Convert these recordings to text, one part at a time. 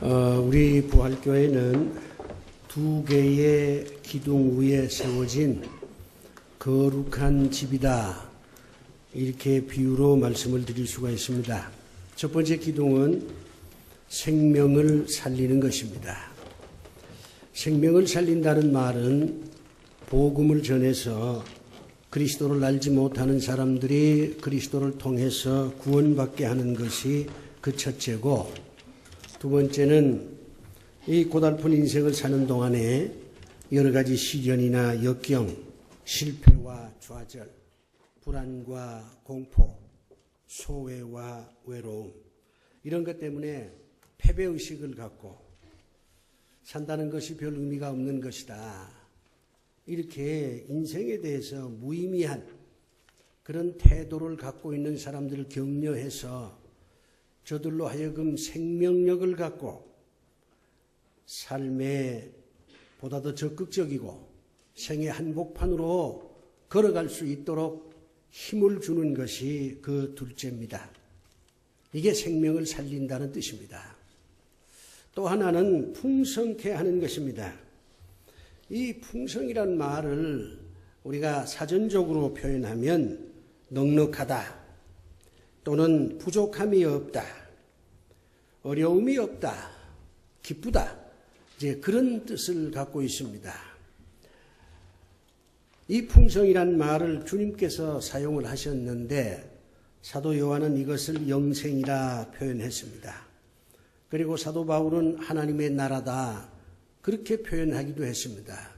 우리 부활교회는 두 개의 기둥 위에 세워진 거룩한 집이다. 이렇게 비유로 말씀을 드릴 수가 있습니다. 첫 번째 기둥은 생명을 살리는 것입니다. 생명을 살린다는 말은 복음을 전해서 그리스도를 알지 못하는 사람들이 그리스도를 통해서 구원받게 하는 것이 그 첫째고, 두 번째는 이 고달픈 인생을 사는 동안에 여러 가지 시련이나 역경, 실패와 좌절, 불안과 공포, 소외와 외로움, 이런 것 때문에 패배의식을 갖고 산다는 것이 별 의미가 없는 것이다. 이렇게 인생에 대해서 무의미한 그런 태도를 갖고 있는 사람들을 격려해서 저들로 하여금 생명력을 갖고 삶에 보다 더 적극적이고 생의 한복판으로 걸어갈 수 있도록 힘을 주는 것이 그 둘째입니다. 이게 생명을 살린다는 뜻입니다. 또 하나는 풍성케 하는 것입니다. 이 풍성이란 말을 우리가 사전적으로 표현하면 넉넉하다, 또는 부족함이 없다, 어려움이 없다, 기쁘다, 이제 그런 뜻을 갖고 있습니다. 이 풍성이란 말을 주님께서 사용을 하셨는데 사도 요한은 이것을 영생이라 표현했습니다. 그리고 사도 바울은 하나님의 나라다, 그렇게 표현하기도 했습니다.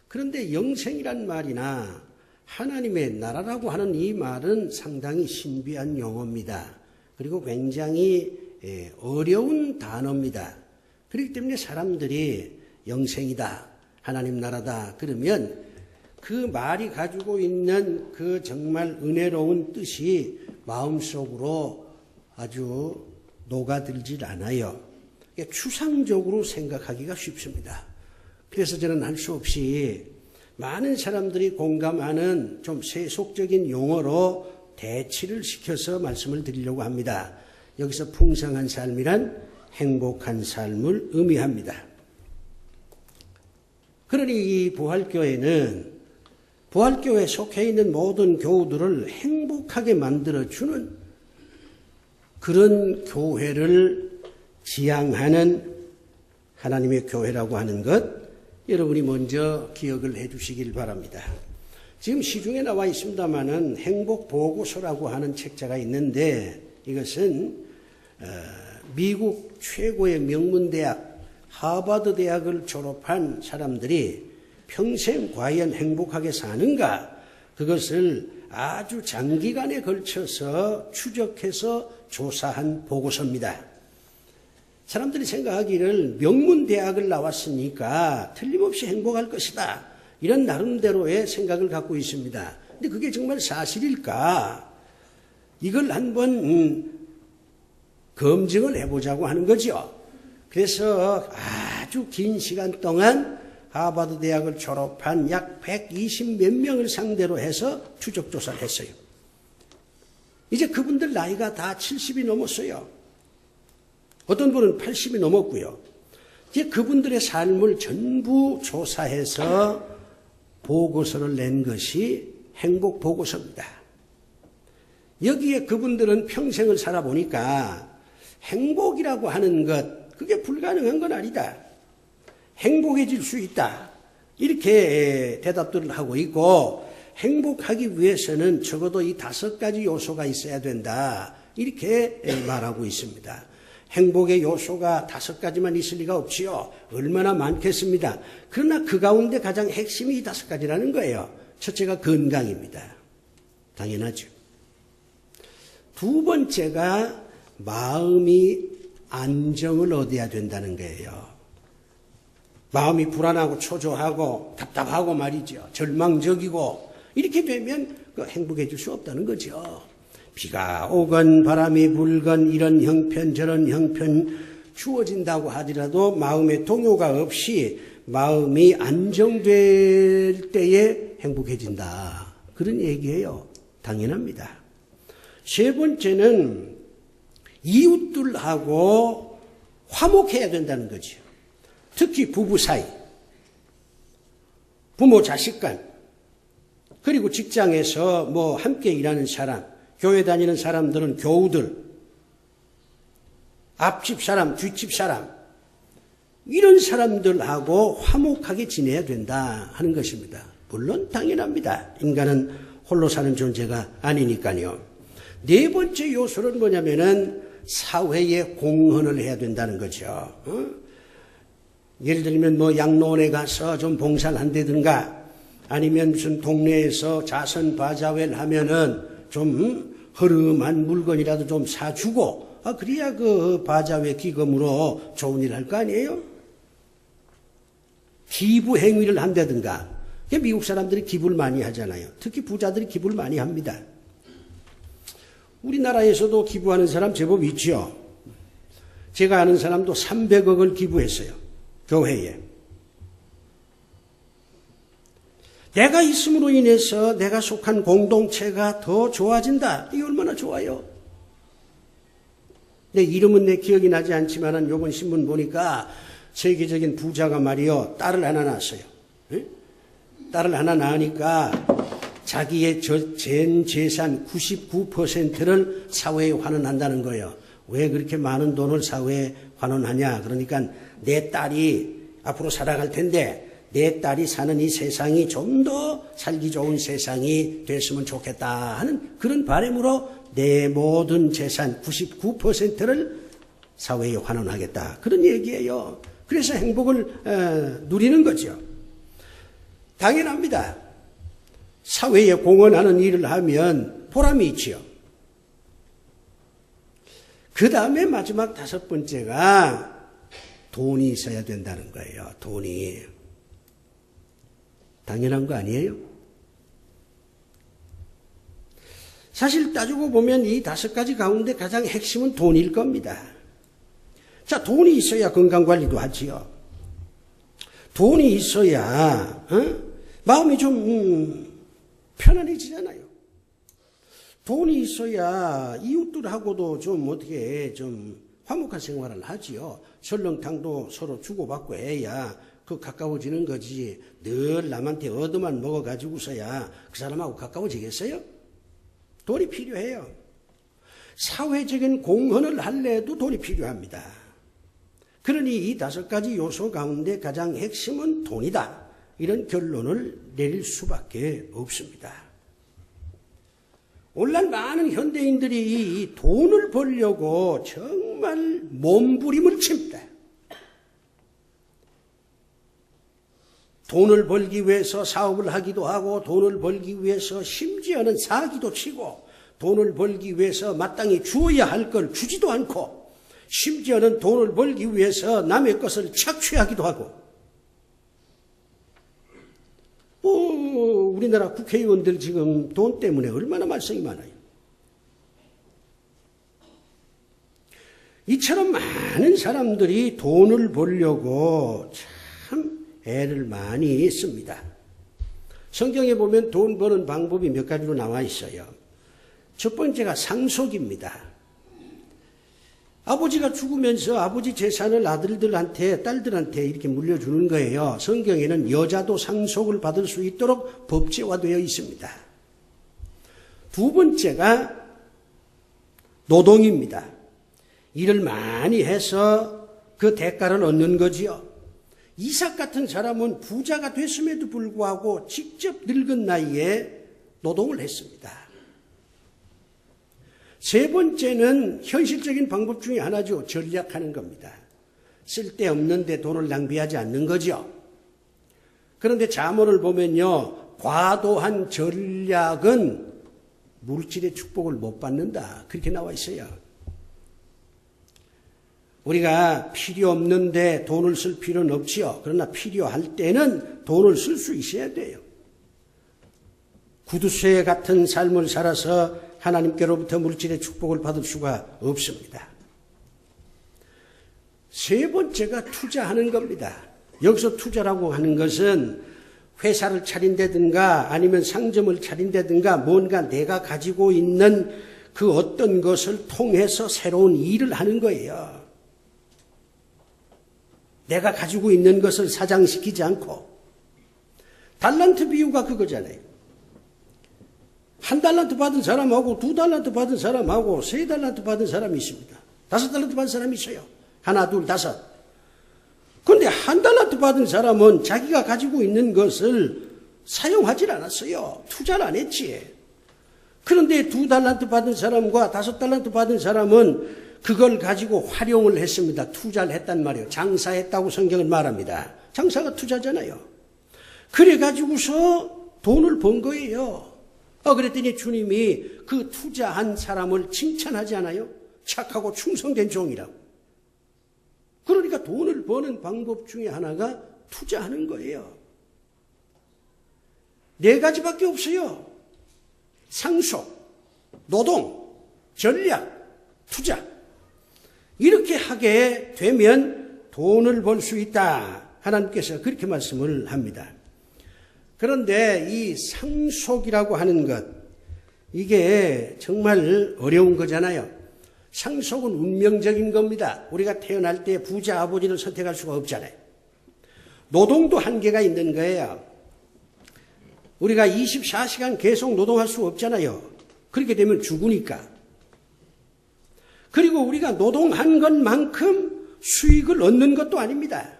그런데 영생이란 말이나 하나님의 나라라고 하는 이 말은 상당히 신비한 용어입니다. 그리고 굉장히 어려운 단어입니다. 그렇기 때문에 사람들이 영생이다, 하나님 나라다 그러면 그 말이 가지고 있는 그 정말 은혜로운 뜻이 마음속으로 아주 녹아들질 않아요. 추상적으로 생각하기가 쉽습니다. 그래서 저는 할 수 없이 많은 사람들이 공감하는 좀 세속적인 용어로 대치를 시켜서 말씀을 드리려고 합니다. 여기서 풍성한 삶이란 행복한 삶을 의미합니다. 그러니 이 부활교회는 부활교회에 속해 있는 모든 교우들을 행복하게 만들어주는 그런 교회를 지향하는 하나님의 교회라고 하는 것, 여러분이 먼저 기억을 해 주시길 바랍니다. 지금 시중에 나와 있습니다마는 행복보고서라고 하는 책자가 있는데, 이것은 미국 최고의 명문대학 하버드 대학을 졸업한 사람들이 평생 과연 행복하게 사는가, 그것을 아주 장기간에 걸쳐서 추적해서 조사한 보고서입니다. 사람들이 생각하기를 명문대학을 나왔으니까 틀림없이 행복할 것이다, 이런 나름대로의 생각을 갖고 있습니다. 근데 그게 정말 사실일까? 이걸 한번 검증을 해보자고 하는 거죠. 그래서 아주 긴 시간 동안 하버드 대학을 졸업한 약 120 몇 명을 상대로 해서 추적조사를 했어요. 이제 그분들 나이가 다 70이 넘었어요. 어떤 분은 80이 넘었고요. 이제 그분들의 삶을 전부 조사해서 보고서를 낸 것이 행복보고서입니다. 여기에 그분들은 평생을 살아보니까 행복이라고 하는 것, 그게 불가능한 건 아니다, 행복해질 수 있다, 이렇게 대답들을 하고 있고, 행복하기 위해서는 적어도 이 5가지 요소가 있어야 된다, 이렇게 말하고 있습니다. 행복의 요소가 5가지만 있을 리가 없지요. 얼마나 많겠습니다. 그러나 그 가운데 가장 핵심이 이 5가지라는 거예요. 첫째가 건강입니다. 당연하죠. 두 번째가 마음이 안정을 얻어야 된다는 거예요. 마음이 불안하고 초조하고 답답하고 말이죠. 절망적이고 이렇게 되면 행복해질 수 없다는 거죠. 비가 오건 바람이 불건 이런 형편 저런 형편 주어진다고 하더라도 마음의 동요가 없이 마음이 안정될 때에 행복해진다, 그런 얘기예요. 당연합니다. 세 번째는 이웃들하고 화목해야 된다는 거죠. 특히 부부 사이, 부모 자식 간, 그리고 직장에서 뭐 함께 일하는 사람, 교회 다니는 사람들은 교우들, 앞집 사람, 뒷집 사람, 이런 사람들하고 화목하게 지내야 된다 하는 것입니다. 물론 당연합니다. 인간은 홀로 사는 존재가 아니니까요. 네 번째 요소는 뭐냐면은 사회에 공헌을 해야 된다는 거죠. 예를 들면 뭐 양로원에 가서 좀 봉사를 한다든가, 아니면 무슨 동네에서 자선 바자회를 하면은 좀 허름한 물건이라도 좀 사주고, 그래야 그 바자회 기금으로 좋은 일 할 거 아니에요? 기부 행위를 한다든가. 미국 사람들이 기부를 많이 하잖아요. 특히 부자들이 기부를 많이 합니다. 우리나라에서도 기부하는 사람 제법 있죠. 제가 아는 사람도 300억을 기부했어요. 교회에. 내가 있음으로 인해서 내가 속한 공동체가 더 좋아진다. 이게 얼마나 좋아요. 내 이름은 내 기억이 나지 않지만 요번 신문 보니까 세계적인 부자가 말이요, 딸을 하나 낳았어요. 네? 딸을 하나 낳으니까 자기의 전 재산 99%를 사회에 환원한다는 거예요. 왜 그렇게 많은 돈을 사회에 환원하냐? 그러니까 내 딸이 앞으로 살아갈 텐데 내 딸이 사는 이 세상이 좀 더 살기 좋은 세상이 됐으면 좋겠다 하는 그런 바람으로 내 모든 재산 99%를 사회에 환원하겠다. 그런 얘기예요. 그래서 행복을 누리는 거죠. 당연합니다. 사회에 공헌하는 일을 하면 보람이 있지요. 그 다음에 마지막 5번째가 돈이 있어야 된다는 거예요. 돈이. 당연한 거 아니에요? 사실 따지고 보면 이 5가지 가운데 가장 핵심은 돈일 겁니다. 자, 돈이 있어야 건강관리도 하지요. 돈이 있어야 마음이 좀 편안해지잖아요. 돈이 있어야 이웃들하고도 좀 어떻게 좀 화목한 생활을 하지요. 설렁탕도 서로 주고받고 해야 그 가까워지는 거지. 늘 남한테 얻어만 먹어가지고서야 그 사람하고 가까워지겠어요? 돈이 필요해요. 사회적인 공헌을 할래도 돈이 필요합니다. 그러니 이 5가지 요소 가운데 가장 핵심은 돈이다. 이런 결론을 내릴 수밖에 없습니다. 오늘날 많은 현대인들이 이 돈을 벌려고 정말 몸부림을 칩니다. 돈을 벌기 위해서 사업을 하기도 하고, 돈을 벌기 위해서 심지어는 사기도 치고, 돈을 벌기 위해서 마땅히 주어야 할 걸 주지도 않고, 심지어는 돈을 벌기 위해서 남의 것을 착취하기도 하고. 우리나라 국회의원들 지금 돈 때문에 얼마나 말썽이 많아요. 이처럼 많은 사람들이 돈을 벌려고 참 애를 많이 씁니다. 성경에 보면 돈 버는 방법이 몇 가지로 나와 있어요. 첫 번째가 상속입니다. 아버지가 죽으면서 아버지 재산을 아들들한테 딸들한테 이렇게 물려주는 거예요. 성경에는 여자도 상속을 받을 수 있도록 법제화되어 있습니다. 두 번째가 노동입니다. 일을 많이 해서 그 대가를 얻는 거지요. 이삭 같은 사람은 부자가 됐음에도 불구하고 직접 늙은 나이에 노동을 했습니다. 세 번째는 현실적인 방법 중에 하나죠. 전략하는 겁니다. 쓸데없는데 돈을 낭비하지 않는 거죠. 그런데 잠언을 보면요, 과도한 전략은 물질의 축복을 못 받는다. 그렇게 나와 있어요. 우리가 필요 없는데 돈을 쓸 필요는 없지요. 그러나 필요할 때는 돈을 쓸 수 있어야 돼요. 구두쇠 같은 삶을 살아서 하나님께로부터 물질의 축복을 받을 수가 없습니다. 세 번째가 투자하는 겁니다. 여기서 투자라고 하는 것은 회사를 차린다든가 아니면 상점을 차린다든가 뭔가 내가 가지고 있는 그 어떤 것을 통해서 새로운 일을 하는 거예요. 내가 가지고 있는 것을 사장시키지 않고, 달란트 비유가 그거잖아요. 1달란트 받은 사람하고 2달란트 받은 사람하고 3달란트 받은 사람이 있습니다. 5달란트 받은 사람이 있어요. 1, 2, 5. 그런데 1달란트 받은 사람은 자기가 가지고 있는 것을 사용하지 않았어요. 투자를 안 했지. 그런데 2달란트 받은 사람과 5달란트 받은 사람은 그걸 가지고 활용을 했습니다. 투자를 했단 말이에요. 장사했다고 성경은 말합니다. 장사가 투자잖아요. 그래가지고서 돈을 번 거예요. 그랬더니 주님이 그 투자한 사람을 칭찬하지 않아요? 착하고 충성된 종이라고. 그러니까 돈을 버는 방법 중에 하나가 투자하는 거예요. 4가지밖에 없어요. 상속, 노동, 전략, 투자. 이렇게 하게 되면 돈을 벌 수 있다. 하나님께서 그렇게 말씀을 합니다. 그런데 이 상속이라고 하는 것, 이게 정말 어려운 거잖아요. 상속은 운명적인 겁니다. 우리가 태어날 때 부자 아버지를 선택할 수가 없잖아요. 노동도 한계가 있는 거예요. 우리가 24시간 계속 노동할 수 없잖아요. 그렇게 되면 죽으니까. 그리고 우리가 노동한 것만큼 수익을 얻는 것도 아닙니다.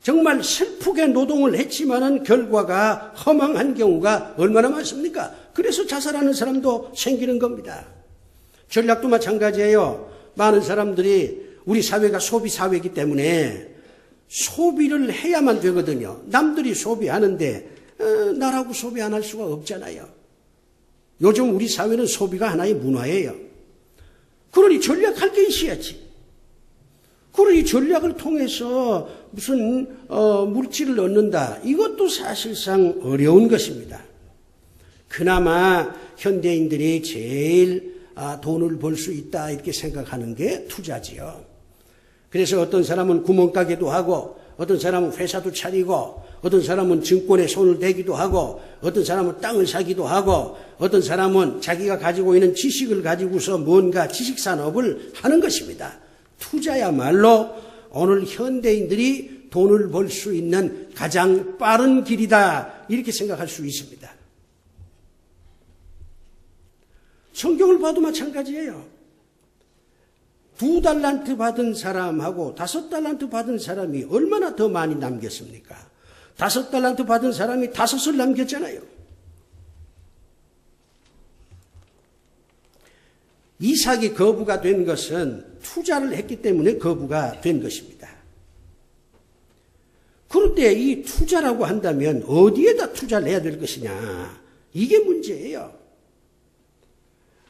정말 슬프게 노동을 했지만은 결과가 허망한 경우가 얼마나 많습니까? 그래서 자살하는 사람도 생기는 겁니다. 전략도 마찬가지예요. 많은 사람들이 우리 사회가 소비 사회이기 때문에 소비를 해야만 되거든요. 남들이 소비하는데 나라고 소비 안 할 수가 없잖아요. 요즘 우리 사회는 소비가 하나의 문화예요. 그러니 전략할 게 있어야지. 그러니 전략을 통해서 무슨 물질을 얻는다. 이것도 사실상 어려운 것입니다. 그나마 현대인들이 제일 돈을 벌 수 있다 이렇게 생각하는 게 투자지요. 그래서 어떤 사람은 구멍가게도 하고 어떤 사람은 회사도 차리고 어떤 사람은 증권에 손을 대기도 하고 어떤 사람은 땅을 사기도 하고 어떤 사람은 자기가 가지고 있는 지식을 가지고서 뭔가 지식산업을 하는 것입니다. 투자야말로 오늘 현대인들이 돈을 벌 수 있는 가장 빠른 길이다 이렇게 생각할 수 있습니다. 성경을 봐도 마찬가지예요. 2달란트 받은 사람하고 5달란트 받은 사람이 얼마나 더 많이 남겼습니까? 5달란트 받은 사람이 5을 남겼잖아요. 이삭이 거부가 된 것은 투자를 했기 때문에 거부가 된 것입니다. 그런데 이 투자라고 한다면 어디에다 투자를 해야 될 것이냐? 이게 문제예요.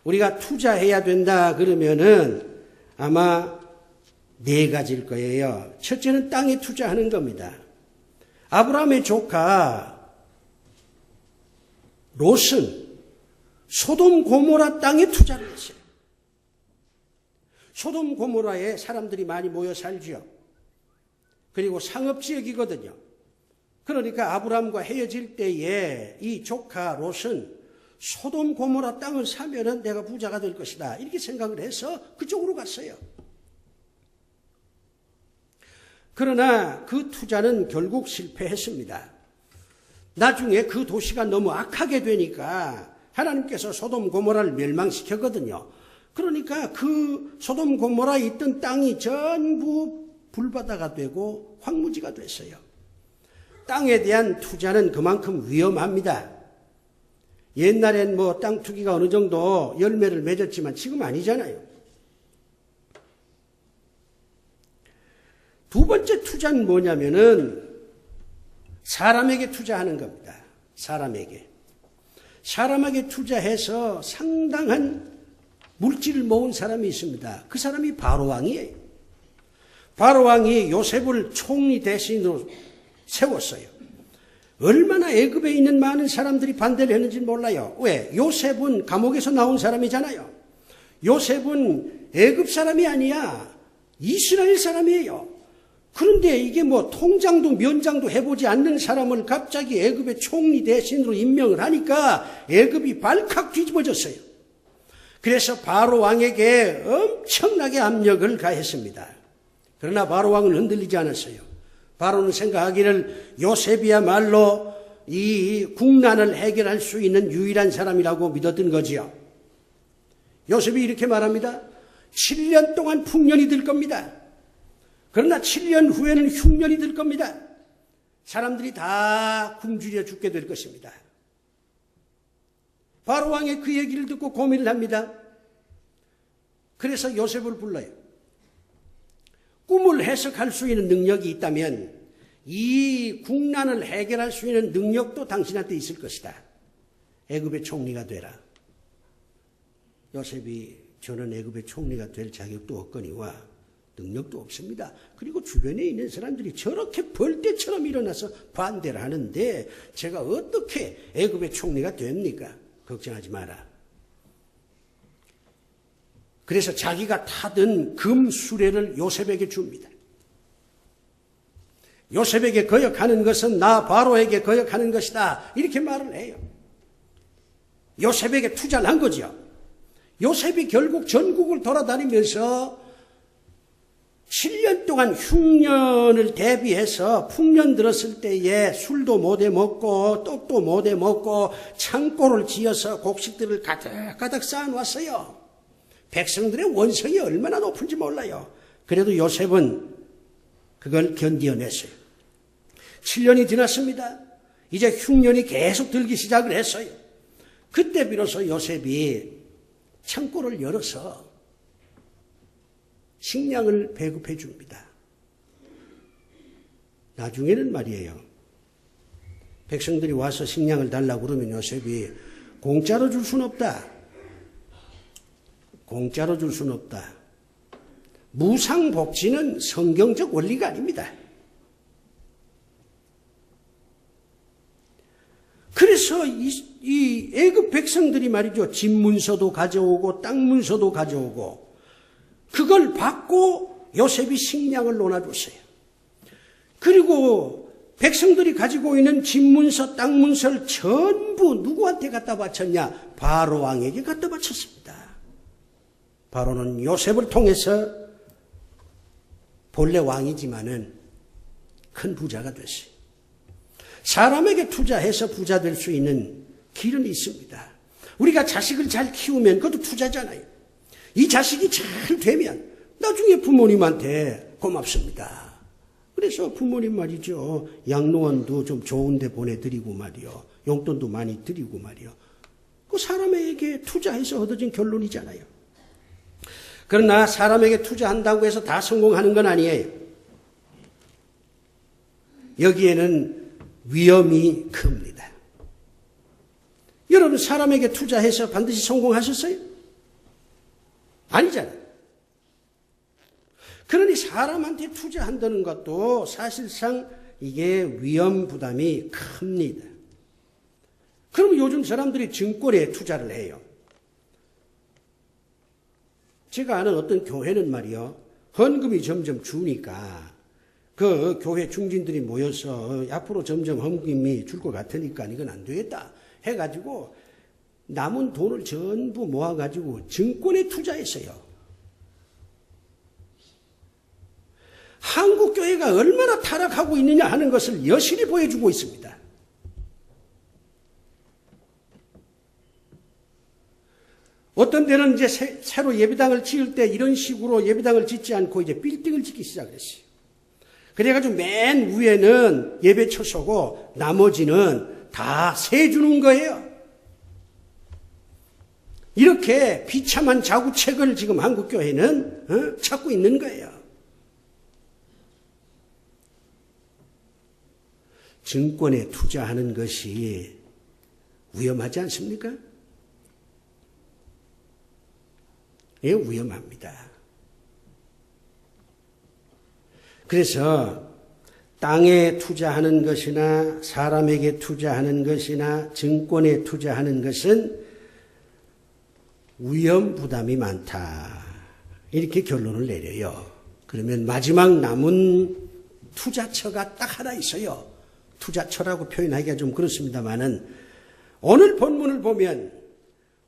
우리가 투자해야 된다 그러면은 아마 4가지일 거예요. 첫째는 땅에 투자하는 겁니다. 아브라함의 조카 롯은 소돔 고모라 땅에 투자를 했어요. 소돔 고모라에 사람들이 많이 모여 살죠. 그리고 상업지역이거든요. 그러니까 아브라함과 헤어질 때에 이 조카 롯은 소돔 고모라 땅을 사면은 내가 부자가 될 것이다. 이렇게 생각을 해서 그쪽으로 갔어요. 그러나 그 투자는 결국 실패했습니다. 나중에 그 도시가 너무 악하게 되니까 하나님께서 소돔 고모라를 멸망시켰거든요. 그러니까 그 소돔 고모라에 있던 땅이 전부 불바다가 되고 황무지가 됐어요. 땅에 대한 투자는 그만큼 위험합니다. 옛날엔 땅 투기가 어느 정도 열매를 맺었지만 지금 아니잖아요. 두 번째 투자는 뭐냐면은 사람에게 투자하는 겁니다. 사람에게 투자해서 상당한 물질을 모은 사람이 있습니다. 그 사람이 바로왕이에요. 바로왕이 요셉을 총리 대신으로 세웠어요. 얼마나 애굽에 있는 많은 사람들이 반대를 했는지 몰라요. 왜? 요셉은 감옥에서 나온 사람이잖아요. 요셉은 애굽 사람이 아니야. 이스라엘 사람이에요. 그런데 이게 통장도 면장도 해보지 않는 사람을 갑자기 애굽의 총리 대신으로 임명을 하니까 애굽이 발칵 뒤집어졌어요. 그래서 바로 왕에게 엄청나게 압력을 가했습니다. 그러나 바로 왕은 흔들리지 않았어요. 바로는 생각하기를 요셉이야말로 이 국난을 해결할 수 있는 유일한 사람이라고 믿었던 거지요. 요셉이 이렇게 말합니다. 7년 동안 풍년이 들 겁니다. 그러나 7년 후에는 흉년이 들 겁니다. 사람들이 다 굶주려 죽게 될 것입니다. 바로 왕의 그 얘기를 듣고 고민을 합니다. 그래서 요셉을 불러요. 꿈을 해석할 수 있는 능력이 있다면 이 국난을 해결할 수 있는 능력도 당신한테 있을 것이다. 애굽의 총리가 되라. 요셉이 저는 애굽의 총리가 될 자격도 없거니와 능력도 없습니다. 그리고 주변에 있는 사람들이 저렇게 벌떼처럼 일어나서 반대를 하는데 제가 어떻게 애굽의 총리가 됩니까? 걱정하지 마라. 그래서 자기가 타던 금수레를 요셉에게 줍니다. 요셉에게 거역하는 것은 나 바로에게 거역하는 것이다. 이렇게 말을 해요. 요셉에게 투자를 한 거죠. 요셉이 결국 전국을 돌아다니면서 7년 동안 흉년을 대비해서 풍년 들었을 때에 술도 못해 먹고 떡도 못해 먹고 창고를 지어서 곡식들을 가득가득 쌓아놨어요. 백성들의 원성이 얼마나 높은지 몰라요. 그래도 요셉은 그걸 견디어냈어요. 7년이 지났습니다. 이제 흉년이 계속 들기 시작을 했어요. 그때 비로소 요셉이 창고를 열어서 식량을 배급해 줍니다. 나중에는 말이에요. 백성들이 와서 식량을 달라고 그러면 요셉이 공짜로 줄 수는 없다. 공짜로 줄 수는 없다. 무상복지는 성경적 원리가 아닙니다. 그래서 이 애굽 백성들이 말이죠. 집 문서도 가져오고 땅 문서도 가져오고 그걸 받고 요셉이 식량을 논아줬어요. 그리고 백성들이 가지고 있는 집 문서, 땅 문서를 전부 누구한테 갖다 바쳤냐? 바로 왕에게 갖다 바쳤습니다. 바로는 요셉을 통해서 본래 왕이지만은 큰 부자가 됐어요. 사람에게 투자해서 부자 될 수 있는 길은 있습니다. 우리가 자식을 잘 키우면 그것도 투자잖아요. 이 자식이 잘 되면 나중에 부모님한테 고맙습니다. 그래서 부모님 말이죠. 양로원도 좀 좋은 데 보내드리고 말이요. 용돈도 많이 드리고 말이요. 그 사람에게 투자해서 얻어진 결론이잖아요. 그러나 사람에게 투자한다고 해서 다 성공하는 건 아니에요. 여기에는 위험이 큽니다. 여러분 사람에게 투자해서 반드시 성공하셨어요? 아니잖아요. 그러니 사람한테 투자한다는 것도 사실상 이게 위험 부담이 큽니다. 그럼 요즘 사람들이 증권에 투자를 해요. 제가 아는 어떤 교회는 말이요. 헌금이 점점 주니까 그 교회 중진들이 모여서 앞으로 점점 헌금이 줄 것 같으니까 이건 안 되겠다 해가지고 남은 돈을 전부 모아가지고 증권에 투자했어요. 한국 교회가 얼마나 타락하고 있느냐 하는 것을 여실히 보여주고 있습니다. 어떤 데는 이제 새로 예배당을 지을 때 이런 식으로 예배당을 짓지 않고 이제 빌딩을 짓기 시작을 했어요. 그래가지고 맨 위에는 예배 처소고 나머지는 다 세 주는 거예요. 이렇게 비참한 자구책을 지금 한국교회는 찾고 있는 거예요. 증권에 투자하는 것이 위험하지 않습니까? 예, 위험합니다. 그래서 땅에 투자하는 것이나 사람에게 투자하는 것이나 증권에 투자하는 것은 위험 부담이 많다. 이렇게 결론을 내려요. 그러면 마지막 남은 투자처가 딱 하나 있어요. 투자처라고 표현하기가 좀 그렇습니다만은 오늘 본문을 보면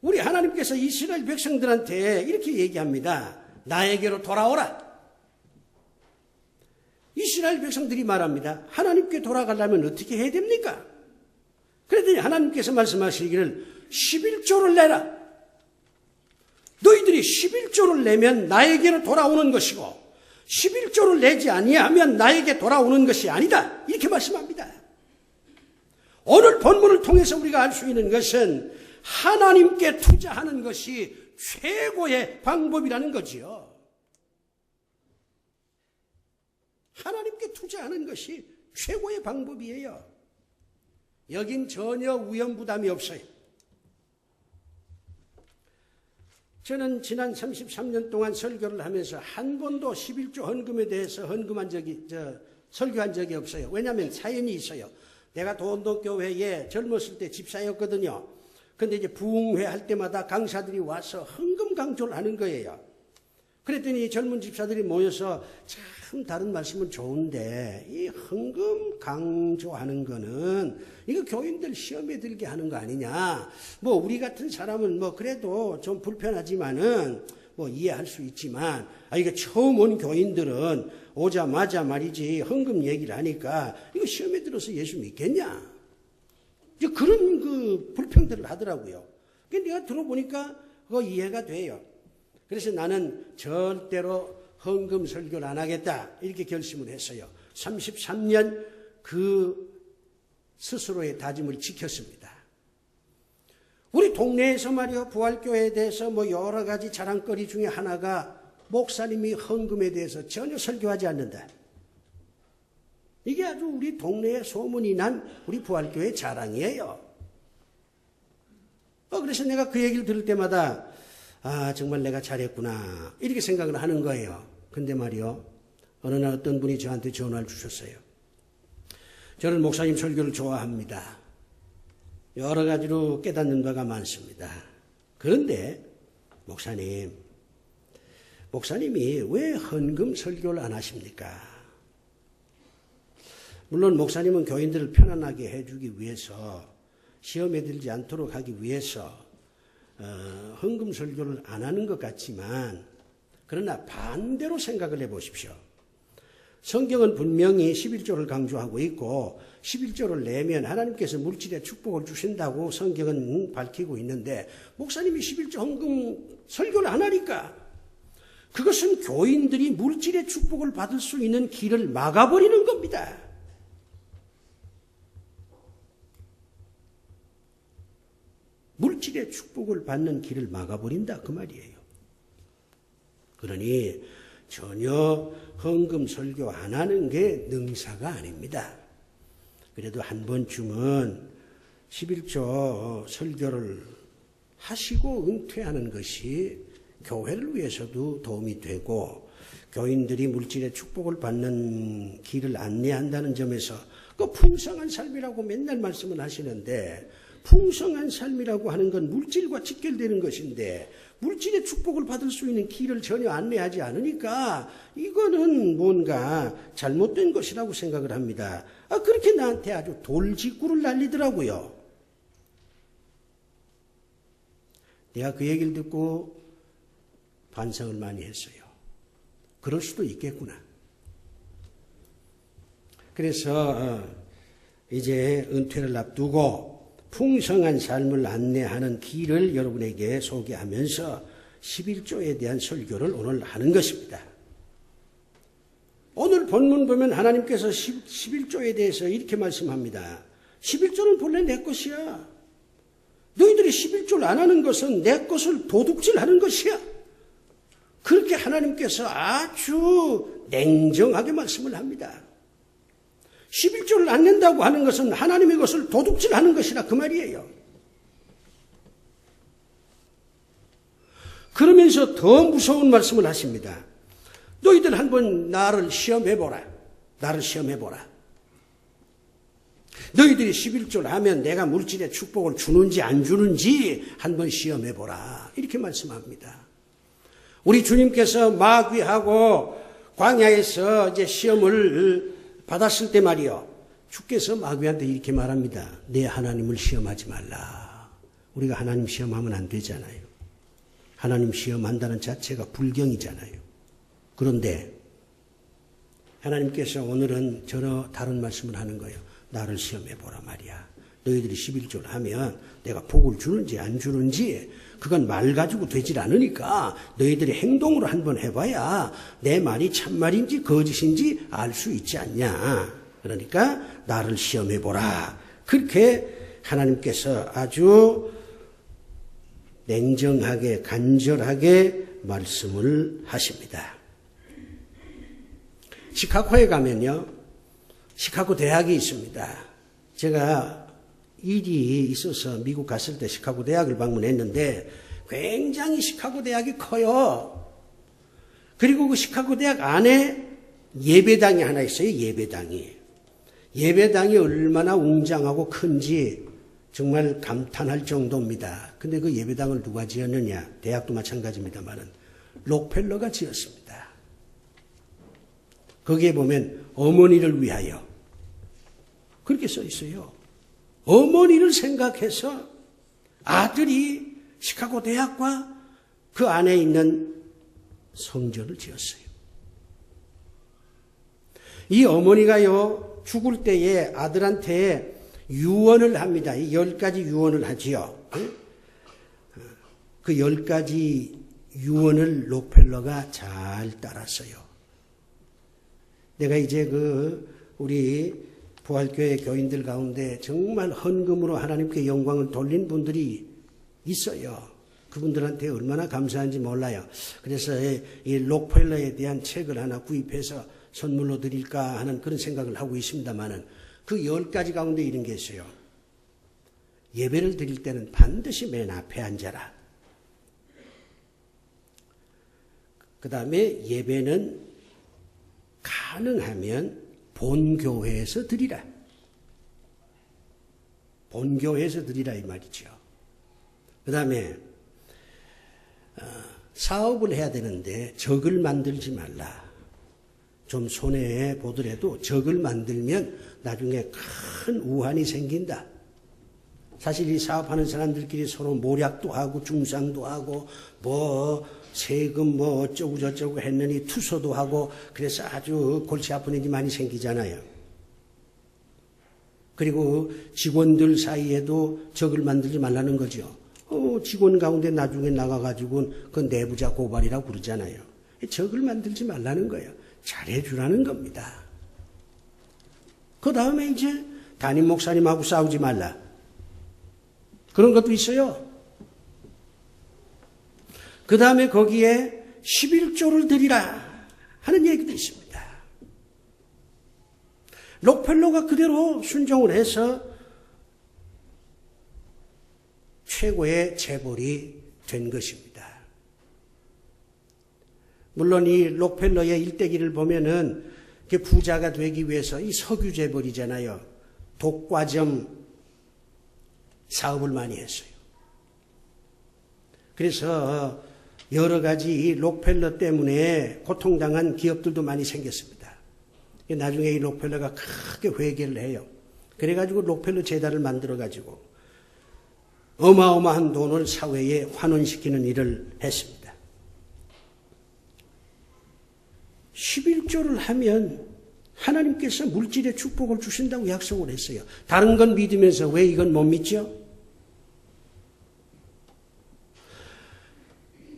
우리 하나님께서 이스라엘 백성들한테 이렇게 얘기합니다. 나에게로 돌아오라. 이스라엘 백성들이 말합니다. 하나님께 돌아가려면 어떻게 해야 됩니까? 그랬더니 하나님께서 말씀하시기를 11조를 내라. 너희들이 11조를 내면 나에게로 돌아오는 것이고 11조를 내지 아니하면 나에게 돌아오는 것이 아니다. 이렇게 말씀합니다. 오늘 본문을 통해서 우리가 알 수 있는 것은 하나님께 투자하는 것이 최고의 방법이라는 거지요. 하나님께 투자하는 것이 최고의 방법이에요. 여긴 전혀 위험부담이 없어요. 저는 지난 33년 동안 설교를 하면서 한 번도 11조 헌금에 대해서 설교한 적이 없어요. 왜냐하면 사연이 있어요. 내가 도원동교회에 젊었을 때 집사였거든요. 근데 이제 부흥회 할 때마다 강사들이 와서 헌금 강조를 하는 거예요. 그랬더니 젊은 집사들이 모여서 참 다른 말씀은 좋은데 이 헌금 강조하는 거는 이거 교인들 시험에 들게 하는 거 아니냐. 뭐 우리 같은 사람은 뭐 그래도 좀 불편하지만은 뭐 이해할 수 있지만 이거 처음 온 교인들은 오자마자 말이지 헌금 얘기를 하니까 이거 시험에 들어서 예수 믿겠냐. 이제 그런 그 불평들을 하더라고요. 근데 내가 들어보니까 그거 이해가 돼요. 그래서 나는 절대로 헌금 설교를 안 하겠다 이렇게 결심을 했어요. 33년 그 스스로의 다짐을 지켰습니다. 우리 동네에서 말이요 부활교회에 대해서 뭐 여러 가지 자랑거리 중에 하나가 목사님이 헌금에 대해서 전혀 설교하지 않는다. 이게 아주 우리 동네에 소문이 난 우리 부활교회 자랑이에요. 그래서 내가 그 얘기를 들을 때마다 정말 내가 잘했구나 이렇게 생각을 하는 거예요. 근데 말이요 어느 날 어떤 분이 저한테 전화를 주셨어요. 저는 목사님 설교를 좋아합니다. 여러 가지로 깨닫는 바가 많습니다. 그런데 목사님이 왜 헌금 설교를 안 하십니까? 물론 목사님은 교인들을 편안하게 해주기 위해서 시험에 들지 않도록 하기 위해서 헌금 설교를 안 하는 것 같지만 그러나 반대로 생각을 해보십시오. 성경은 분명히 11조를 강조하고 있고 11조를 내면 하나님께서 물질의 축복을 주신다고 성경은 밝히고 있는데 목사님이 11조 헌금 설교를 안 하니까 그것은 교인들이 물질의 축복을 받을 수 있는 길을 막아버리는 겁니다. 물질의 축복을 받는 길을 막아버린다 그 말이에요. 그러니 전혀 헌금 설교 안 하는 게 능사가 아닙니다. 그래도 한 번쯤은 11조 설교를 하시고 은퇴하는 것이 교회를 위해서도 도움이 되고 교인들이 물질의 축복을 받는 길을 안내한다는 점에서 그 풍성한 삶이라고 맨날 말씀을 하시는데 풍성한 삶이라고 하는 건 물질과 직결되는 것인데 물질의 축복을 받을 수 있는 길을 전혀 안내하지 않으니까 이거는 뭔가 잘못된 것이라고 생각을 합니다. 그렇게 나한테 아주 돌직구를 날리더라고요. 내가 그 얘기를 듣고 반성을 많이 했어요. 그럴 수도 있겠구나. 그래서 이제 은퇴를 앞두고 풍성한 삶을 안내하는 길을 여러분에게 소개하면서 11조에 대한 설교를 오늘 하는 것입니다. 오늘 본문 보면 하나님께서 11조에 대해서 이렇게 말씀합니다. 11조는 본래 내 것이야. 너희들이 11조를 안 하는 것은 내 것을 도둑질하는 것이야. 그렇게 하나님께서 아주 냉정하게 말씀을 합니다. 11조를 안 낸다고 하는 것은 하나님의 것을 도둑질하는 것이라 그 말이에요. 그러면서 더 무서운 말씀을 하십니다. 너희들 한번 나를 시험해보라. 너희들이 11조를 하면 내가 물질의 축복을 주는지 안 주는지 한번 시험해보라. 이렇게 말씀합니다. 우리 주님께서 마귀하고 광야에서 이제 시험을 받았을 때 말이요. 주께서 마귀한테 이렇게 말합니다. 내 하나님을 시험하지 말라. 우리가 하나님 시험하면 안 되잖아요. 하나님 시험한다는 자체가 불경이잖아요. 그런데 하나님께서 오늘은 저러 다른 말씀을 하는 거예요. 나를 시험해 보라 말이야. 너희들이 11조를 하면 내가 복을 주는지 안 주는지 그건 말 가지고 되질 않으니까 너희들이 행동으로 한번 해봐야 내 말이 참말인지 거짓인지 알 수 있지 않냐. 그러니까 나를 시험해 보라. 그렇게 하나님께서 아주 냉정하게 간절하게 말씀을 하십니다. 시카고에 가면요, 시카고 대학이 있습니다. 제가 일이 있어서 미국 갔을 때 시카고 대학을 방문했는데 굉장히 시카고 대학이 커요. 그리고 그 시카고 대학 안에 예배당이 하나 있어요. 예배당이 얼마나 웅장하고 큰지 정말 감탄할 정도입니다. 근데 그 예배당을 누가 지었느냐? 대학도 마찬가지입니다만은 록펠러가 지었습니다. 거기에 보면 어머니를 위하여 그렇게 써 있어요. 어머니를 생각해서 아들이 시카고 대학과 그 안에 있는 성전을 지었어요. 이 어머니가요, 죽을 때에 아들한테 유언을 합니다. 이 10가지 유언을 하지요. 그 10가지 유언을 록펠러가 잘 따랐어요. 내가 이제 우리 부활교회 교인들 가운데 정말 헌금으로 하나님께 영광을 돌린 분들이 있어요. 그분들한테 얼마나 감사한지 몰라요. 그래서 이 록펠러에 대한 책을 하나 구입해서 선물로 드릴까 하는 그런 생각을 하고 있습니다만은 그 10가지 가운데 이런 게 있어요. 예배를 드릴 때는 반드시 맨 앞에 앉아라. 그 다음에 예배는 가능하면 본교회에서 드리라. 본교회에서 드리라 이 말이죠. 그 다음에 사업을 해야 되는데 적을 만들지 말라. 좀 손해 보더라도 적을 만들면 나중에 큰 우환이 생긴다. 사실 이 사업하는 사람들끼리 서로 모략도 하고 중상도 하고 세금 어쩌고 저쩌고 했느니 투소도 하고 그래서 아주 골치 아픈 일이 많이 생기잖아요. 그리고 직원들 사이에도 적을 만들지 말라는 거죠. 직원 가운데 나중에 나가가지고 그 내부자 고발이라고 그러잖아요. 적을 만들지 말라는 거예요. 잘해주라는 겁니다. 그 다음에 이제 담임 목사님하고 싸우지 말라. 그런 것도 있어요. 그 다음에 거기에 11조를 드리라 하는 얘기도 있습니다. 록펠러가 그대로 순종을 해서 최고의 재벌이 된 것입니다. 물론 이 록펠러의 일대기를 보면은 부자가 되기 위해서 이 석유 재벌이잖아요. 독과점 사업을 많이 했어요. 그래서 여러 가지 이 록펠러 때문에 고통당한 기업들도 많이 생겼습니다. 나중에 이 록펠러가 크게 회개를 해요. 그래가지고 록펠러 재단을 만들어가지고 어마어마한 돈을 사회에 환원시키는 일을 했습니다. 11조를 하면 하나님께서 물질의 축복을 주신다고 약속을 했어요. 다른 건 믿으면서 왜 이건 못 믿죠?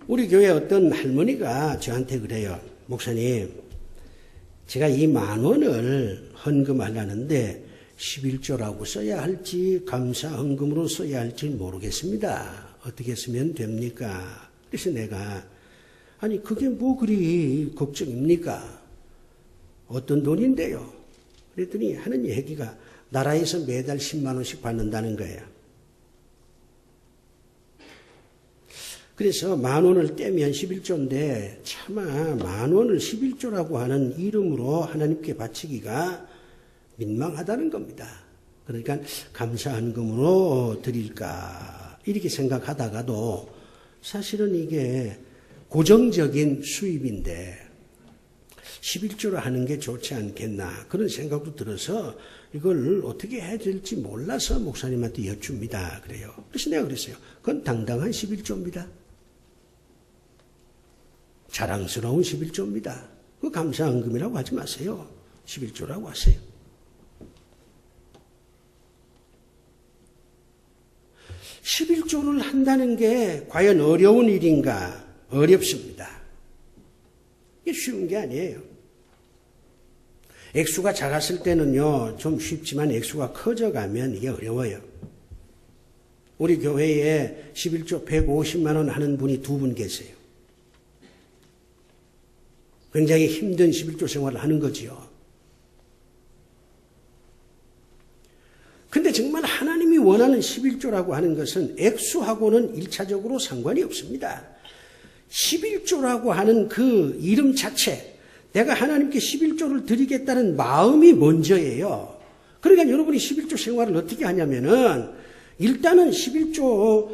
우리 교회 어떤 할머니가 저한테 그래요. 목사님, 제가 이 10,000원을 헌금하려는데 11조라고 써야 할지 감사 헌금으로 써야 할지 모르겠습니다. 어떻게 쓰면 됩니까? 그래서 내가 아니 그게 뭐 그리 걱정입니까? 어떤 돈인데요? 그랬더니 하는 얘기가 나라에서 매달 10만 원씩 받는다는 거예요. 그래서 10,000원을 떼면 11조인데 차마 10,000원을 11조라고 하는 이름으로 하나님께 바치기가 민망하다는 겁니다. 그러니까 감사헌금으로 드릴까 이렇게 생각하다가도 사실은 이게 고정적인 수입인데 11조로 하는 게 좋지 않겠나 그런 생각도 들어서 이걸 어떻게 해야 될지 몰라서 목사님한테 여쭙니다. 그래요. 그래서 내가 그랬어요. 그건 당당한 11조입니다. 자랑스러운 11조입니다. 그 감사헌금이라고 하지 마세요. 11조라고 하세요. 11조를 한다는 게 과연 어려운 일인가? 어렵습니다. 이게 쉬운 게 아니에요. 액수가 작았을 때는요, 좀 쉽지만 액수가 커져가면 이게 어려워요. 우리 교회에 11조 150만 원 하는 분이 2분 계세요. 굉장히 힘든 11조 생활을 하는 거지요. 근데 정말 하나님이 원하는 11조라고 하는 것은 액수하고는 1차적으로 상관이 없습니다. 11조라고 하는 그 이름 자체, 내가 하나님께 11조를 드리겠다는 마음이 먼저예요. 그러니까 여러분이 11조 생활을 어떻게 하냐면은 일단은 11조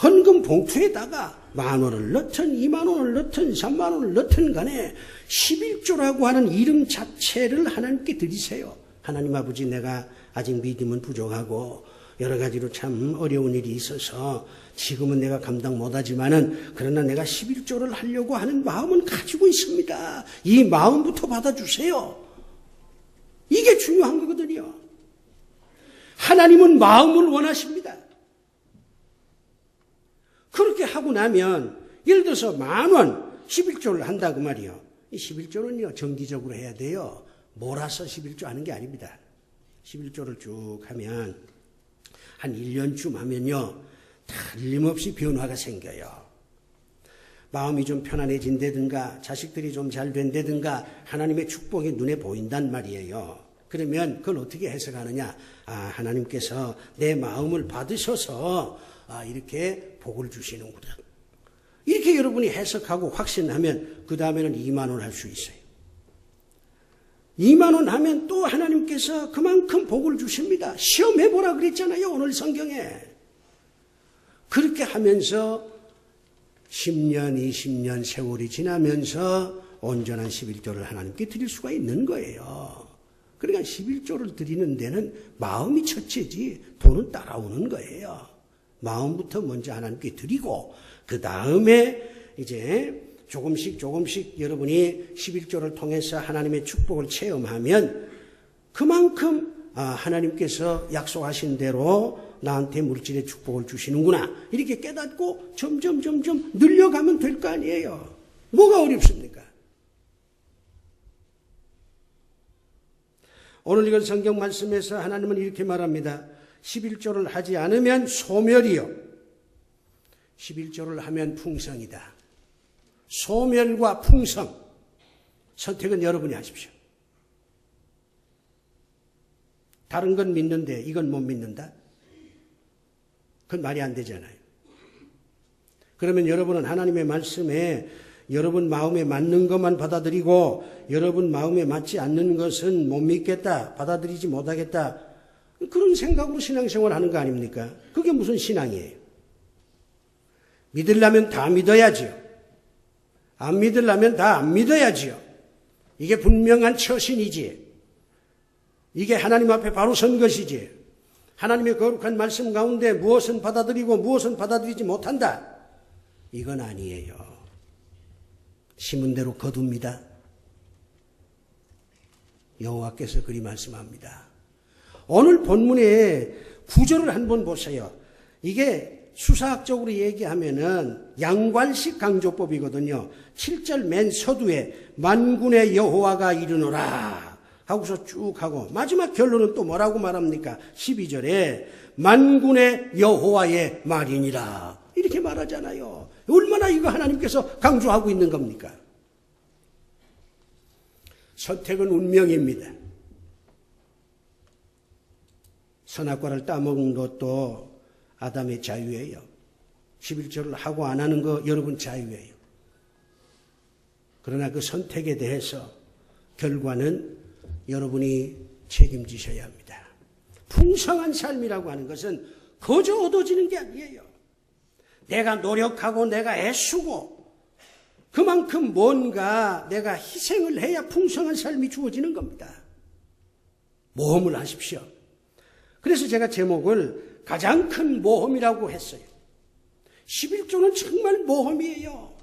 헌금 봉투에다가 10,000원을 넣든 20,000원을 넣든 30,000원을 넣든 간에 11조라고 하는 이름 자체를 하나님께 드리세요. 하나님 아버지, 내가 아직 믿음은 부족하고 여러 가지로 참 어려운 일이 있어서 지금은 내가 감당 못하지만은 그러나 내가 11조를 하려고 하는 마음은 가지고 있습니다. 이 마음부터 받아주세요. 이게 중요한 거거든요. 하나님은 마음을 원하십니다. 그렇게 하고 나면 예를 들어서 10,000원 11조를 한다 그 말이요. 이 11조는요 정기적으로 해야 돼요. 몰아서 11조 하는 게 아닙니다. 11조를 쭉 하면 한 1년쯤 하면요 틀림없이 변화가 생겨요. 마음이 좀 편안해진다든가 자식들이 좀 잘 된다든가 하나님의 축복이 눈에 보인단 말이에요. 그러면 그걸 어떻게 해석하느냐? 하나님께서 내 마음을 받으셔서 이렇게 복을 주시는구나. 이렇게 여러분이 해석하고 확신하면 그 다음에는 20,000원 할 수 있어요. 20,000원 하면 또 하나님께서 그만큼 복을 주십니다. 시험해보라 그랬잖아요, 오늘 성경에. 그렇게 하면서 10년, 20년 세월이 지나면서 온전한 11조를 하나님께 드릴 수가 있는 거예요. 그러니까 11조를 드리는 데는 마음이 첫째지 돈은 따라오는 거예요. 마음부터 먼저 하나님께 드리고 그 다음에 이제 조금씩 여러분이 11조를 통해서 하나님의 축복을 체험하면 그만큼 하나님께서 약속하신 대로 나한테 물질의 축복을 주시는구나 이렇게 깨닫고 점점 늘려가면 될 거 아니에요. 뭐가 어렵습니까? 오늘 이건 성경 말씀에서 하나님은 이렇게 말합니다. 11조를 하지 않으면 소멸이요 11조를 하면 풍성이다. 소멸과 풍성 선택은 여러분이 하십시오. 다른 건 믿는데 이건 못 믿는다? 그건 말이 안 되잖아요. 그러면 여러분은 하나님의 말씀에 여러분 마음에 맞는 것만 받아들이고 여러분 마음에 맞지 않는 것은 못 믿겠다, 받아들이지 못하겠다 그런 생각으로 신앙생활 하는 거 아닙니까? 그게 무슨 신앙이에요? 믿으려면 다 믿어야지요. 안 믿으려면 다 안 믿어야지요. 이게 분명한 처신이지. 이게 하나님 앞에 바로 선 것이지. 하나님의 거룩한 말씀 가운데 무엇은 받아들이고 무엇은 받아들이지 못한다. 이건 아니에요. 심은 대로 거둡니다. 여호와께서 그리 말씀합니다. 오늘 본문의 구절을 한번 보세요. 이게 수사학적으로 얘기하면은 양괄식 강조법이거든요. 7절 맨 서두에 만군의 여호와가 이르노라 하고서 쭉 하고 마지막 결론은 또 뭐라고 말합니까? 12절에 만군의 여호와의 말이니라 이렇게 말하잖아요. 얼마나 이거 하나님께서 강조하고 있는 겁니까? 선택은 운명입니다. 선악과를 따먹은 것도 아담의 자유예요. 11조를 하고 안 하는 거 여러분 자유예요. 그러나 그 선택에 대해서 결과는 여러분이 책임지셔야 합니다. 풍성한 삶이라고 하는 것은 거저 얻어지는 게 아니에요. 내가 노력하고 내가 애쓰고 그만큼 뭔가 내가 희생을 해야 풍성한 삶이 주어지는 겁니다. 모험을 하십시오. 그래서 제가 제목을 가장 큰 모험이라고 했어요. 11조는 정말 모험이에요.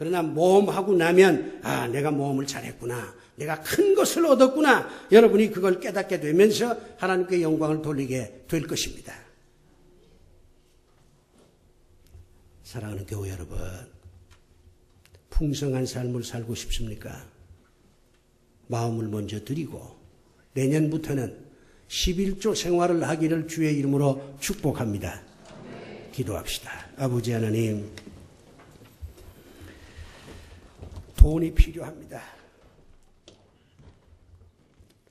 그러나 모험하고 나면 아, 내가 모험을 잘했구나. 내가 큰 것을 얻었구나. 여러분이 그걸 깨닫게 되면서 하나님께 영광을 돌리게 될 것입니다. 사랑하는 교회 여러분, 풍성한 삶을 살고 싶습니까? 마음을 먼저 드리고 내년부터는 11조 생활을 하기를 주의 이름으로 축복합니다. 기도합시다. 아버지 하나님, 돈이 필요합니다.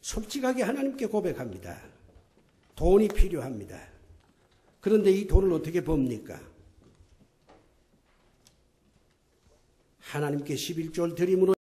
솔직하게 하나님께 고백합니다. 돈이 필요합니다. 그런데 이 돈을 어떻게 법니까? 하나님께 11조를 드림으로